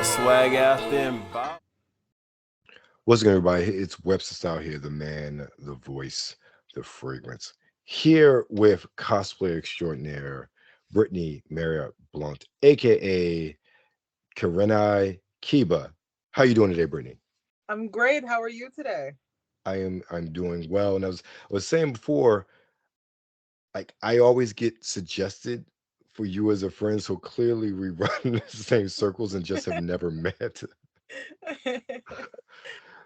swag out there and bow. What's good, everybody? It's Webster Style here, the man, the voice, the fragrance. Here with cosplayer extraordinaire Britany Marriott-Blount, aka Kurenai KIBA. How you doing today, Brittany? I'm great. How are you today? I'm doing well. And I was saying before, like I always get suggested for you as a friend, so clearly we run in the same circles and just have never met.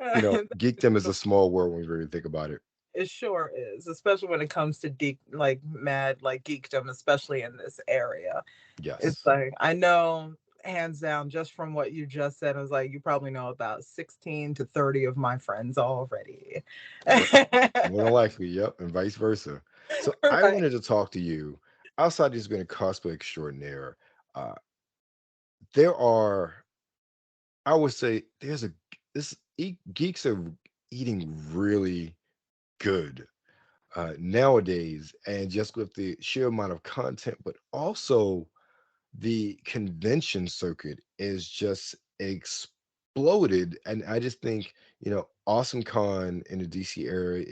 Geekdom is a small world when you really think about it. It sure is, especially when it comes to deep, like mad, like geekdom, especially in this area. It's Yes. like I know, hands down, just from what you just said, I was like, you probably know about 16 to 30 of my friends already. Yep. More than likely, yep, and vice versa. So I Right. wanted to talk to you outside of just being a cosplay extraordinaire. Uh, there are, I would say, geeks are eating really good nowadays, and just with the sheer amount of content, but also the convention circuit is just exploded. And I just think, Awesome Con in the DC area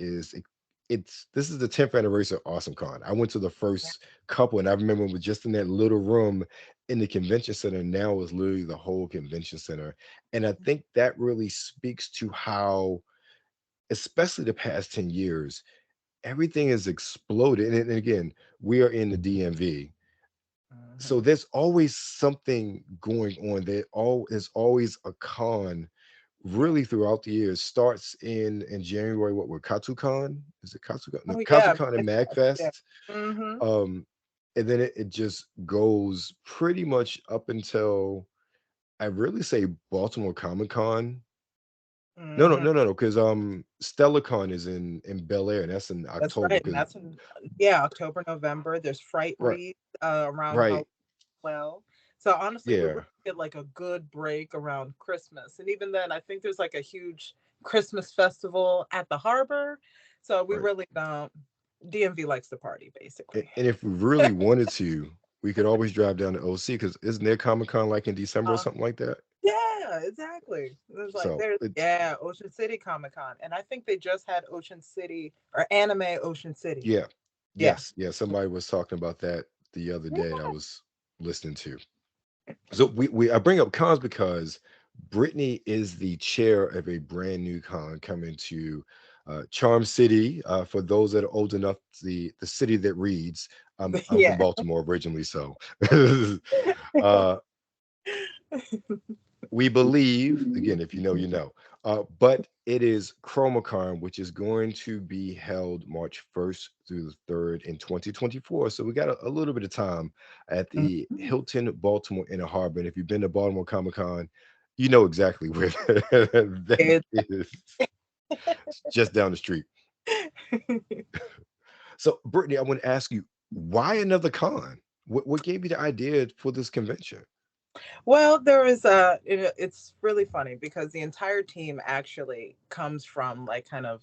it's this is the 10th anniversary of Awesome Con. I went to the first couple, and I remember with just in that little room in the convention center. Now it's literally the whole convention center. And I think that really speaks to how, especially the past 10 years, everything has exploded. And again, we are in the DMV, so Mhm. there's always something going on. There's always a con Yeah. really throughout the year. It starts in January, what with KatsuCon? Is it KatsuCon? No, Oh yeah. KatsuCon and Yeah. MagFest. Mm-hmm. Um, and then it just goes pretty much up until, I really say, Baltimore Comic Con. No, no, Mm-hmm. no, no, no, because StellaCon is in Bel Air, and that's in That's October. right. And Because that's in, yeah, October, November. There's Fright right, Read around right, Halloween. Well, so honestly, we yeah, really get like a good break around Christmas, and even then, I think there's like a huge Christmas festival at the harbor. So we right. really don't. DMV likes to party, basically. And if we really wanted to, we could always drive down to OC, because isn't there Comic Con like in December or Uh, something like that? yeah, exactly. There's like So there's it's yeah, Ocean City Comic Con, and I think they just had Ocean City or Anime Ocean City. yeah, Yeah. yes, yeah. Somebody was talking about that the other Yeah. day that I was listening to. So we I bring up cons because Brittany is the chair of a brand new con coming to Charm City. For those that are old enough, the city that reads. I'm from Yeah. Baltimore originally, so uh, we believe, again, if you know, you know. But it is ChromaKon, which is going to be held March 1st through the 3rd in 2024. So we got a little bit of time at the Mhm. Hilton Baltimore Inner Harbor. And if you've been to Baltimore Comic Con, you know exactly where that It- is. It's just down the street. So, Brittany, I want to ask you, why another con? What gave you the idea for this convention? well, there is it's really funny because the entire team actually comes from like kind of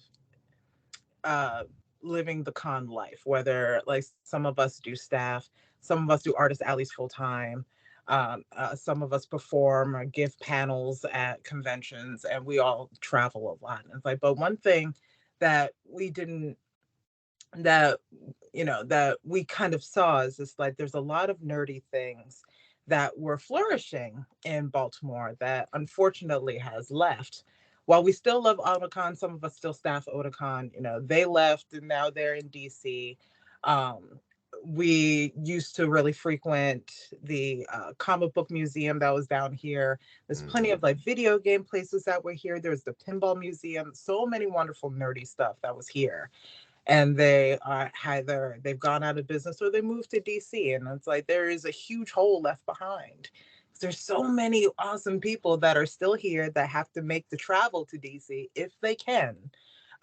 uh living the con life, whether like some of us do staff, some of us do artist alleys full time, some of us perform or give panels at conventions, and we all travel a lot. And it's like, but one thing that we didn't that that we kind of saw is just like there's a lot of nerdy things that were flourishing in Baltimore that unfortunately has left. While we still love Otakon, some of us still staff Otakon. They left and now they're in DC. Um, we used to really frequent the comic book museum that was down here. There's plenty Mhm. of like video game places that were here. There's the pinball museum. So many wonderful nerdy stuff that was here, and they are either they've gone out of business or they moved to DC. And it's like there is a huge hole left behind. There's so many awesome people that are still here that have to make the travel to DC if they can,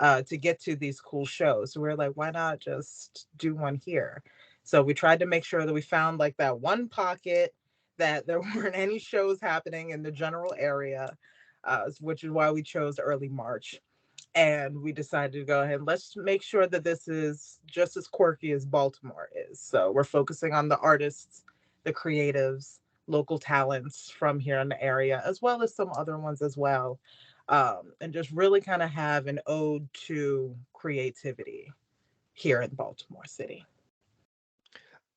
to get to these cool shows. So we're like, why not just do one here? So we tried to make sure that we found like that one pocket that there weren't any shows happening in the general area, which is why we chose early March, and we decided to go ahead and let's make sure that this is just as quirky as Baltimore is. So we're focusing on the artists, the creatives. local talents from here in the area, as well as some other ones as well. And just really kind of have an ode to creativity here in Baltimore City.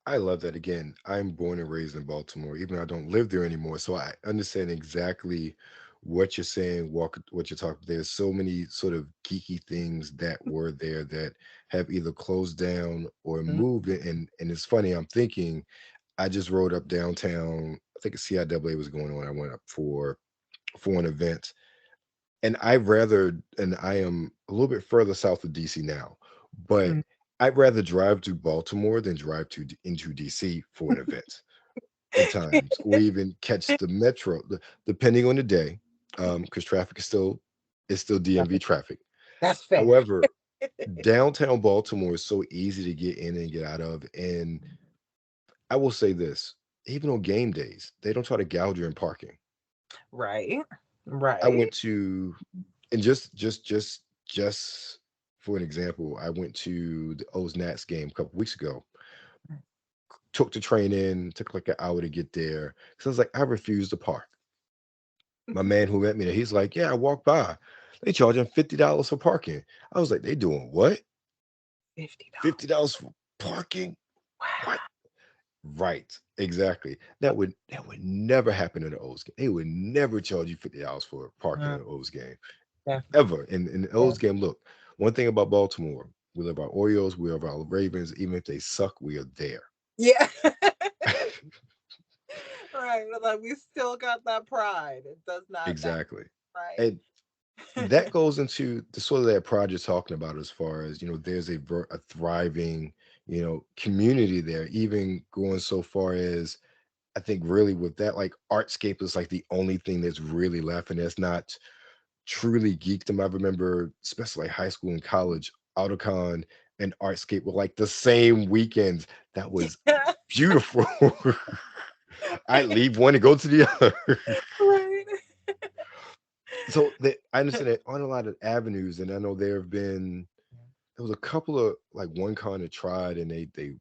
I love that. Again, I'm born and raised in Baltimore, even though I don't live there anymore. So I understand exactly what you're saying, what you're talking. There's so many sort of geeky things that were there that have either closed down or Mhm. moved. And it's funny. I'm thinking I just rode up downtown. I think a CIAA was going on. I went up for an event, and I am a little bit further south of DC now, but Mhm. I'd rather drive to Baltimore than drive into DC for an event at times, or even catch the metro, depending on the day, because traffic is still DMV traffic. That's fair. However, downtown Baltimore is so easy to get in and get out of, and I will say this: even on game days, they don't try to gouge you in parking. Right. I Right. went to, and just for an example, I went to the O's Nats game a couple weeks ago. Took the train in, took like an hour to get there. So I was like, I refuse to park. My man who met me there, he's like, yeah, I walked by. They charging $50 for parking. I was like, they doing what? $50. $50 for parking? What? Wow. Right, exactly. That would never happen in the O's game. They would never charge you $50 for parking in Mm, an O's game. definitely. Ever in the O's game. Look, one thing about Baltimore, we love our Orioles, we love our Ravens. Even if they suck, we are there. Yeah. Right. Like we still got that pride. It does not die. Exactly. Right. And that goes into the sort of that project you're talking about, as far as there's a thriving community there, even going so far as I think really with that, like, artscape is like the only thing that's really left, and that's not truly geekdom. I remember, especially like high school and college, AutoCon and Artscape were like the same weekends. That was beautiful. I leave one to go to the other. Right. So I understand that on a lot of avenues, and I know there was a couple of, like, one con that tried, and they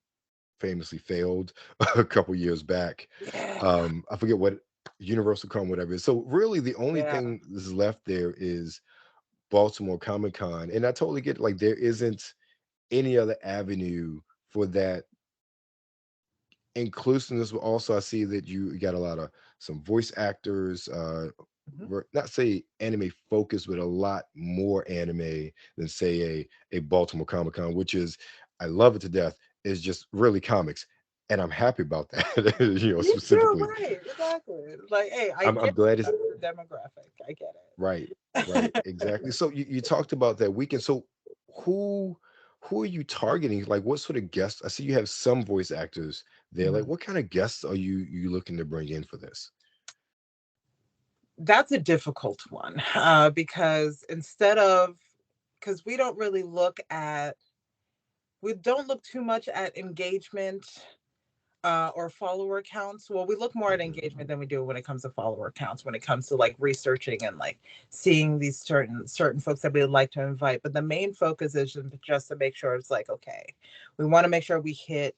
famously failed a couple years back. Yeah. I forget what, Universal Con, whatever it is. So really, the only Yeah. thing that's left there is Baltimore Comic Con, and I totally get, like, there isn't any other avenue for that inclusiveness. But also, I see that you got a lot of some voice actors, Mhm. not say anime focused, but a lot more anime than, say, a Baltimore Comic Con, which is, I love it to death. Is just really comics, and I'm happy about that. Me too. Specifically, Right. Exactly. Like, hey, I I'm get glad it's that's the demographic. I get right, right, it. exactly. So you talked about that weekend. So who who are you targeting? Like, what sort of guests? I see you have some voice actors there. Like, Mhm. what kind of guests are you looking to bring in for this? That's a difficult one, because because we don't look too much at engagement, or follower counts. Well, we look more at Mhm. engagement than we do when it comes to follower counts, when it comes to like researching and like seeing these certain folks that we would like to invite. But the main focus is just to make sure it's like, okay, we want to make sure we hit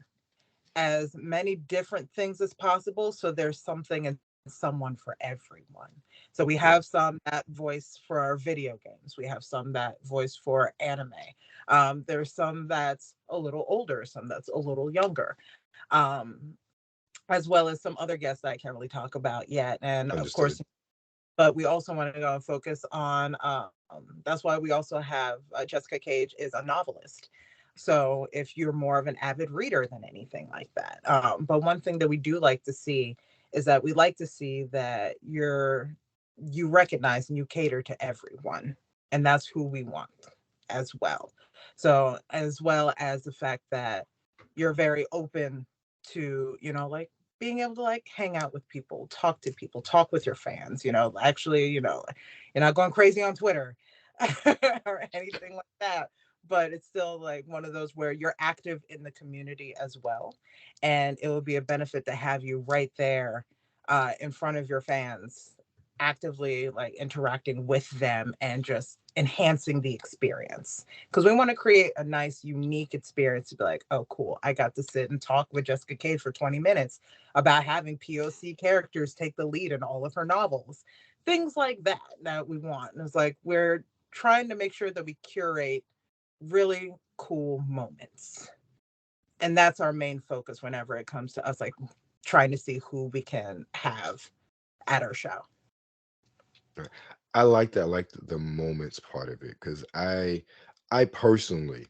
as many different things as possible. So there's something and someone for everyone. So we have Yes, some that voice for our video games. We have some that voice for anime. There's some that's a little older, some that's a little younger. Um, as well as some other guests that I can't really talk about yet. And of understood. course, but we also want to go and focus on, that's why we also have, Jessica Cage is a novelist. So if you're more of an avid reader than anything like that. But one thing that we do like to see is that we like to see that you recognize and you cater to everyone. And that's who we want as well. So as well as the fact that you're very open to, like being able to like hang out with people, talk with your fans, actually, you're not going crazy on Twitter or anything like that. But it's still like one of those where you're active in the community as well. And it will be a benefit to have you right there, in front of your fans actively like interacting with them and just enhancing the experience, because we want to create a nice unique experience to be like, oh cool, I got to sit and talk with Jessica Cage for 20 minutes about having POC characters take the lead in all of her novels, things like that that we want. And it's like we're trying to make sure that we curate really cool moments, and that's our main focus whenever it comes to us like trying to see who we can have at our show. Right. I like that. I like the moments part of it because I personally,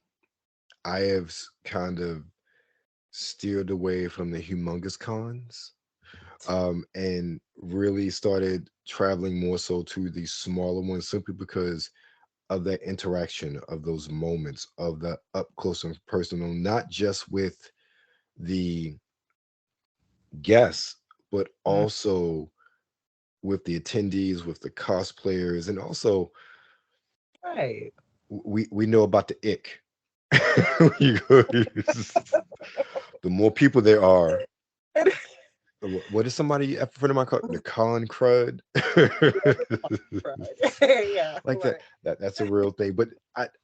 I have kind of steered away from the humongous cons, and really started traveling more so to the smaller ones simply because of that interaction, of those moments, of the up close and personal, not just with the guests, but Mm, also with the attendees, with the cosplayers, and also right. we know about the ick. You go- the more people there are, what is somebody a friend of mine called the con crud? Right. Yeah, Like that, like that's a real thing. But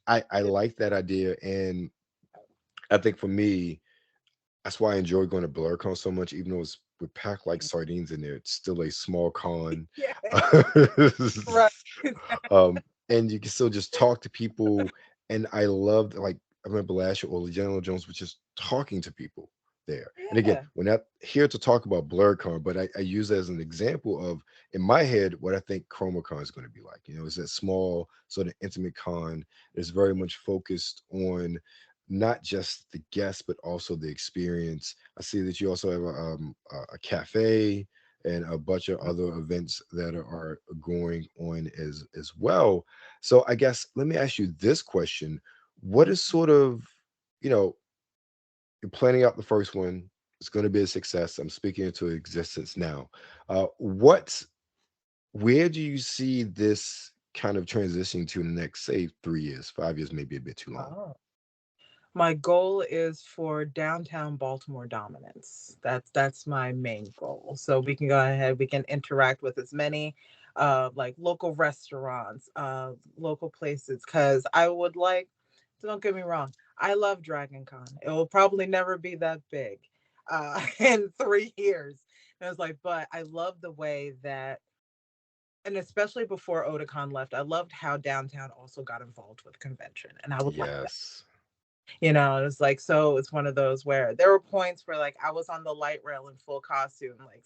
I like that idea, and I think for me, that's why I enjoy going to BlurCon so much, even though it's we pack like sardines in there. It's still a small con. yeah, right. And you can still just talk to people. And I loved, like, I remember last year, Ola General Jones was just talking to people there. And again, Yeah. we're not here to talk about BlurCon, but I use it as an example of, in my head, what I think ChromaKon is going to be like. You know, it's that small, sort of intimate con. It's very much focused on not just the guests, but also the experience. I see that you also have a cafe and a bunch of other events that are going on as well. So I guess let me ask you this question: what is sort of, you know, you're planning out the first one? It's going to be a success. I'm speaking into existence now. What, where do you see this kind of transitioning to in the next, say, 3 years, 5 years, maybe a bit too long? Oh. My goal is for downtown Baltimore dominance. That's my main goal. So we can go ahead, we can interact with as many like local restaurants, local places, because I would like, don't get me wrong, I love Dragon Con. It will probably never be that big in 3 years. And I was like, but I love the way that, and especially before Otakon left, I loved how downtown also got involved with convention. And I would like, Yes. it's like, so it's one of those where there were points where like I was on the light rail in full costume, like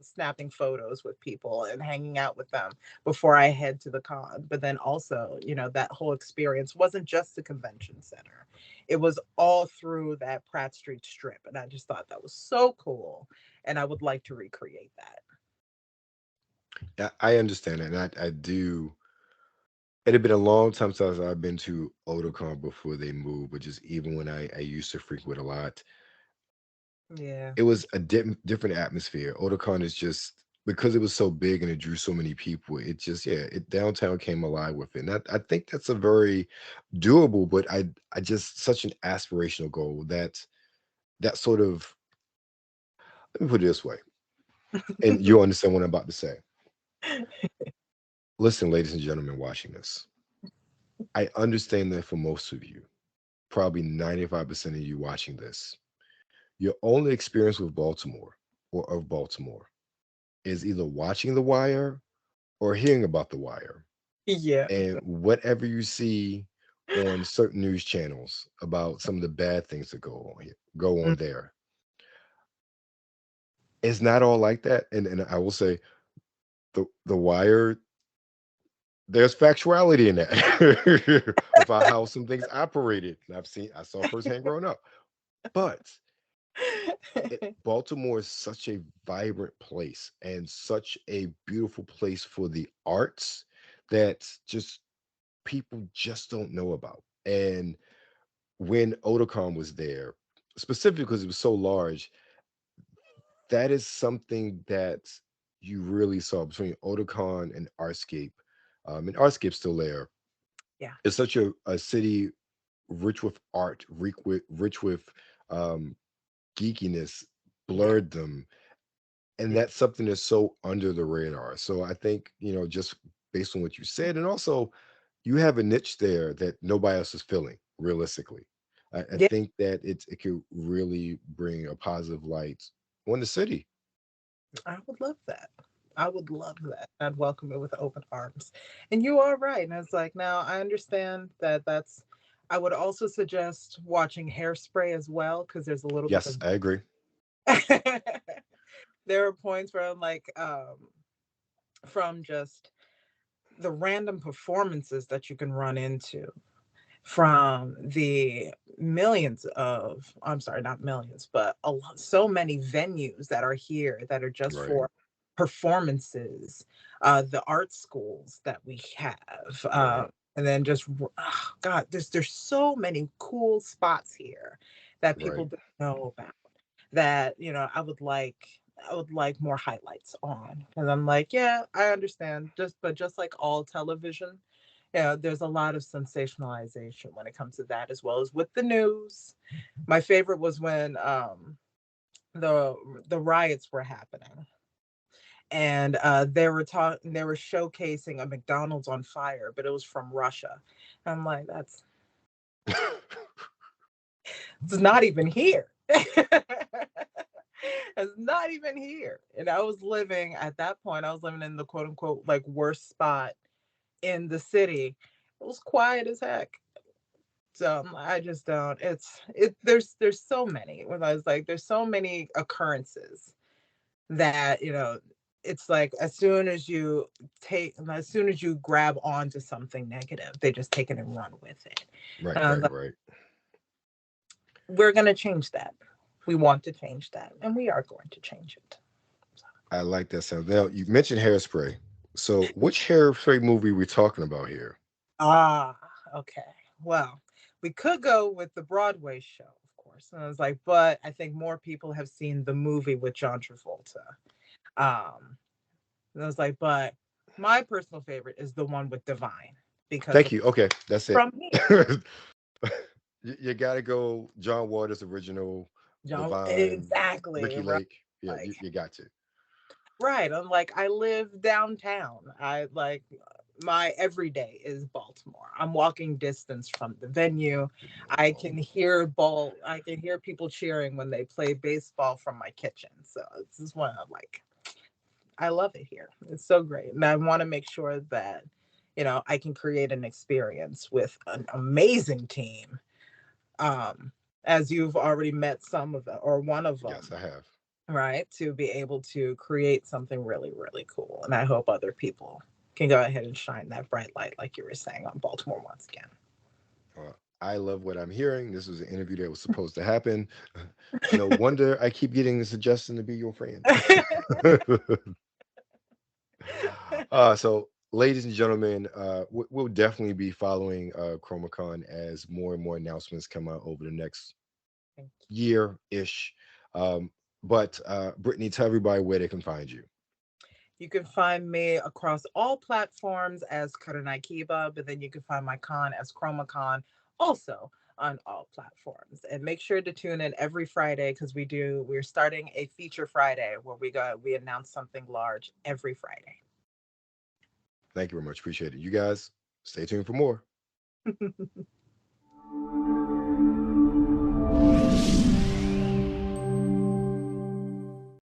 snapping photos with people and hanging out with them before I head to the con. But then also, that whole experience wasn't just the convention center, it was all through that Pratt Street strip. And I just thought that was so cool. And I would like to recreate that. Yeah, I understand it, and I do. It had been a long time since I've been to Otakon before they moved, but just even when I used to frequent a lot, Yeah. it was a different atmosphere. Otakon is just because it was so big and it drew so many people. It just, yeah, it downtown came alive with it. And I think that's a very doable, but I just such an aspirational goal that sort of, let me put it this way, and you'll understand what I'm about to say. Listen, ladies and gentlemen, watching this, I understand that for most of you, probably 95% of you watching this, your only experience with Baltimore or of Baltimore is either watching The Wire or hearing about The Wire. Yeah. And whatever you see on certain news channels about some of the bad things that go on there. It's not all like that. And I will say the Wire, there's factuality in that about how some things operated. And I saw firsthand growing up. But Baltimore is such a vibrant place and such a beautiful place for the arts that just people just don't know about. And when Otakon was there, specifically because it was so large, that is something that you really saw between Otakon and Artscape. And Artscape's still there. Yeah. It's such a city rich with art, rich with um, geekiness, Yeah. blurred them. and Yeah. that's something that's so under the radar. So I think, just based on what you said, and also you have a niche there that nobody else is filling realistically. I Yeah, think that it could really bring a positive light on the city. I would love that. I would love that. I'd welcome it with open arms. And you are right. And it's like, now I understand that that's, I would also suggest watching Hairspray as well, because there's a little bit Yes, of, I agree. there are points where I'm like, from just the random performances that you can run into, from the millions of, I'm sorry, not millions, but so many venues that are here that are just Right, for performances, the art schools that we have, right, and then just, God, there's so many cool spots here that people right, don't know about, that I would like more highlights on. And I'm like, yeah, I understand. Just like all television, yeah, there's a lot of sensationalization when it comes to that, as well as with the news. My favorite was when the the riots were happening, and they were showcasing a McDonald's on fire, but it was from Russia. I'm like, it's not even here. It's not even here. And I was living at that point, I was living in the quote unquote like worst spot in the city. It was quiet as heck. So I just don't. There's so many. When I was like, there's so many occurrences that it's like as soon as you grab onto something negative, they just take it and run with it. right, And I was right, like, right. we're gonna change that. We want to change that, and we are going to change it. I like that sound. Now you mentioned Hairspray. So which Hairspray movie we talking about here? Ah, okay. Well, we could go with the Broadway show, of course. And I was like, but I think more people have seen the movie with John Travolta. Um, and I was like, but my personal favorite is the one with Divine, because Thank of you. Okay, that's it. from here. You got to go John Waters original, John, Divine, exactly, Ricky right. Lake. Yeah, Like, you got to. right. I'm like, I live downtown. I like my everyday is Baltimore. I'm walking distance from the venue. I can hear people cheering when they play baseball from my kitchen. So this is one I'm like, I love it here. It's so great. And I want to make sure that, I can create an experience with an amazing team. Um, as you've already met some of them or one of Yes, them, I have. right? To be able to create something really, really cool. And I hope other people can go ahead and shine that bright light, like you were saying, on Baltimore once I love what I'm hearing. This was an interview that was supposed to happen. No wonder I keep getting the suggestion to be your friend. again. So, ladies and gentlemen, we'll definitely be following ChromaKon as more and more announcements come out over the next year ish. Um, but Brittany, tell everybody where they can find you. You can find me across all platforms as Kurenai KIBA, but then you can find my con as ChromaKon also on all platforms. And make sure to tune in every Friday, because we're starting a feature Friday where we announce something large every Friday. Thank you very much. Appreciate it. You guys stay tuned for more.